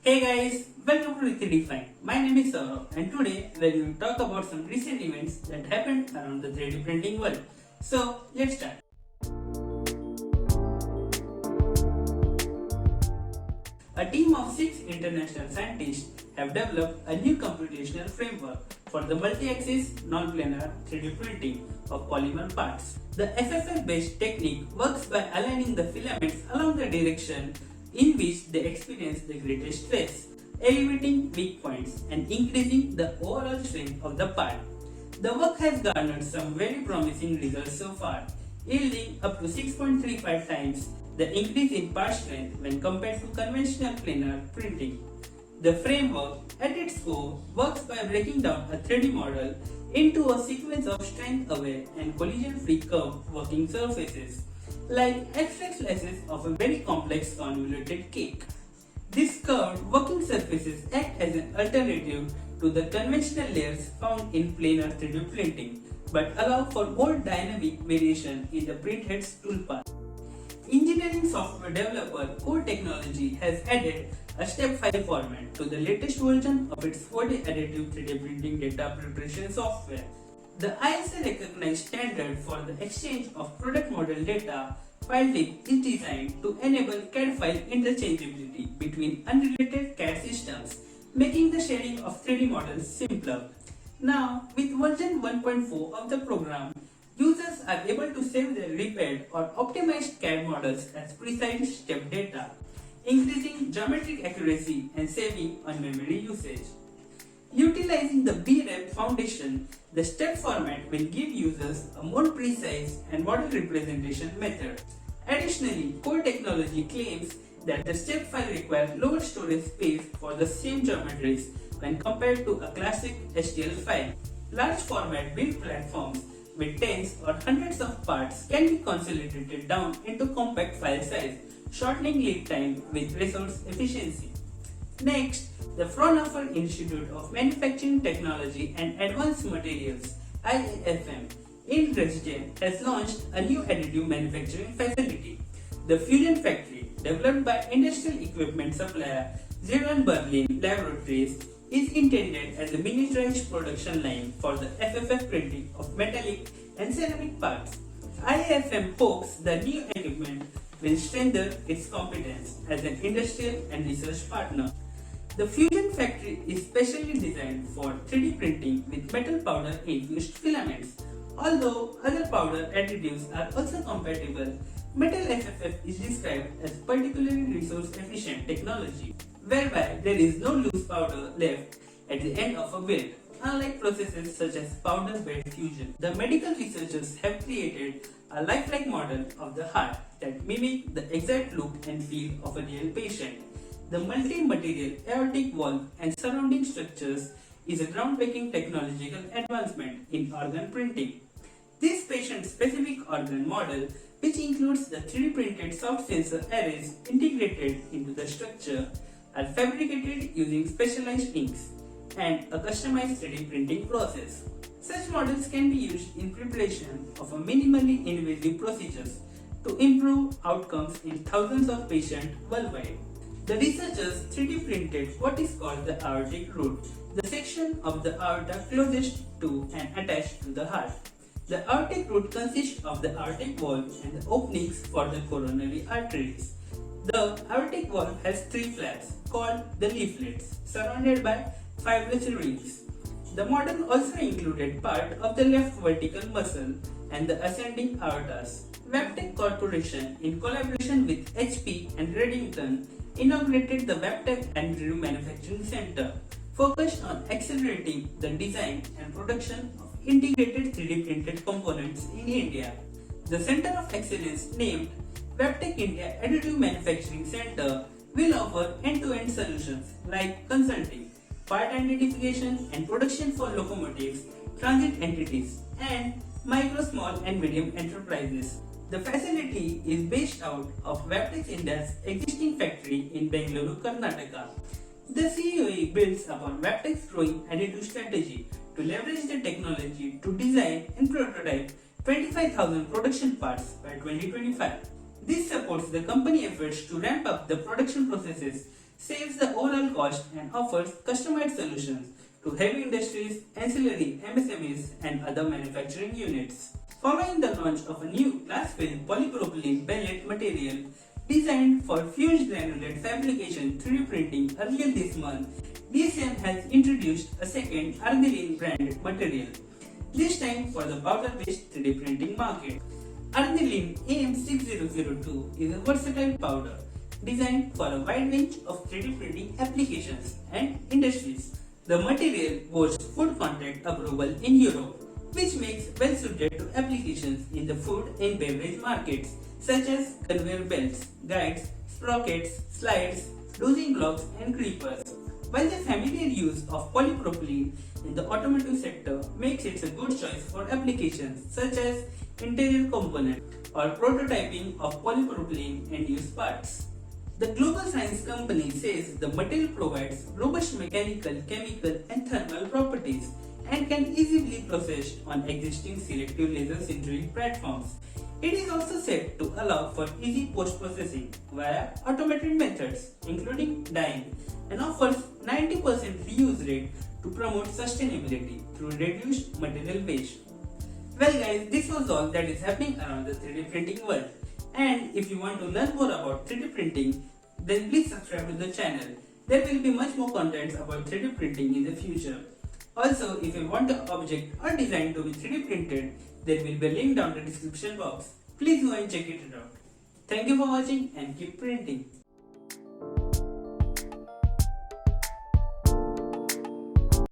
Hey guys, welcome to 3D-printed. My name is Saurabh and today we will talk about some recent events that happened around the 3D printing world. So let's start. A team of 6 international scientists have developed a new computational framework for the multi-axis non-planar 3D printing of polymer parts. The FFF-based technique works by aligning the filaments along the direction in which they experience the greatest stress, elevating weak points and increasing the overall strength of the part. The work has garnered some very promising results so far, yielding up to 6.35 times the increase in part strength when compared to conventional planar printing. The framework, at its core, works by breaking down a 3D model into a sequence of strength-aware and collision-free curved working surfaces, like abstract slices of a very complex convoluted cake. These curved working surfaces act as an alternative to the conventional layers found in planar 3D printing, but allow for more dynamic variation in the printhead's toolpath. Engineering software developer Core Technology has added a step file format to the latest version of its 4D additive 3D printing data preparation software. The ISA recognized standard for the exchange of product model data file type is designed to enable CAD file interchangeability between unrelated CAD systems, making the sharing of 3D models simpler. Now, with version 1.4 of the program, users are able to save their repaired or optimized CAD models as precise step data, increasing geometric accuracy and saving on memory usage. Utilizing the BREP foundation, the step format will give users a more precise and model representation method. Additionally, Core Technology claims that the step file requires lower storage space for the same geometries when compared to a classic STL file. Large format build platforms with tens or hundreds of parts can be consolidated down into compact file size, shortening lead time with resource efficiency. Next, the Fraunhofer Institute of Manufacturing Technology and Advanced Materials (IAFM) in Dresden has launched a new additive manufacturing facility. The Fusion Factory, developed by industrial equipment supplier Zeron Berlin Laboratories, is intended as a miniaturized production line for the FFF printing of metallic and ceramic parts. IAFM hopes the new equipment will strengthen its competence as an industrial and research partner. The Fusion Factory is specially designed for 3D printing with metal powder infused filaments. Although other powder additives are also compatible, metal FFF is described as particularly resource efficient technology, whereby there is no loose powder left at the end of a build, unlike processes such as powder bed fusion. The medical researchers have created a lifelike model of the heart that mimics the exact look and feel of a real patient. The multi-material aortic valve and surrounding structures is a groundbreaking technological advancement in organ printing. This patient-specific organ model, which includes the 3D printed soft sensor arrays integrated into the structure, are fabricated using specialized inks and a customized 3D printing process. Such models can be used in preparation of a minimally invasive procedures to improve outcomes in thousands of patients worldwide. The researchers 3D printed what is called the aortic root, the section of the aorta closest to and attached to the heart. The aortic root consists of the aortic valve and the openings for the coronary arteries. The aortic valve has 3 flaps called the leaflets, surrounded by fibrous rings. The model also included part of the left vertical muscle and the ascending aortas. Wabtec Corporation, in collaboration with HP and Redington, inaugurated the Wabtec Additive Manufacturing Center, focused on accelerating the design and production of integrated 3D printed components in India. The Center of Excellence, named Wabtec India Additive Manufacturing Center, will offer end-to-end solutions like consulting, part identification and production for locomotives, transit entities, and micro, small and medium enterprises. The facility is based out of Wabtec India's existing factory in Bengaluru, Karnataka. The COE builds upon Wabtec's growing additive strategy to leverage the technology to design and prototype 25,000 production parts by 2025. This supports the company efforts to ramp up the production processes saves the overall cost and offers customized solutions to heavy industries, ancillary MSMEs, and other manufacturing units. Following the launch of a new glass-filled polypropylene bellet material designed for fused granulate fabrication 3D printing earlier this month, DSM has introduced a second Ardilene branded material, this time for the powder-based 3D printing market. Ardilene AM6002 is a versatile powder designed for a wide range of 3D printing applications and industries. The material boasts food contact approval in Europe, which makes well suited to applications in the food and beverage markets such as conveyor belts, guides, sprockets, slides, dosing blocks, and creepers. While the familiar use of polypropylene in the automotive sector makes it a good choice for applications such as interior components or prototyping of polypropylene end-use parts. The global science company says the material provides robust mechanical, chemical, and thermal properties and can easily be processed on existing selective laser sintering platforms. It is also said to allow for easy post-processing via automated methods, including dyeing, and offers 90% reuse rate to promote sustainability through reduced material waste. Well guys, this was all that is happening around the 3D printing world. And if you want to learn more about 3D printing, then please subscribe to the channel. There will be much more content about 3D printing in the future. Also, if you want the object or design to be 3D printed, there will be a link down the description box. Please go and check it out. Thank you for watching and keep printing.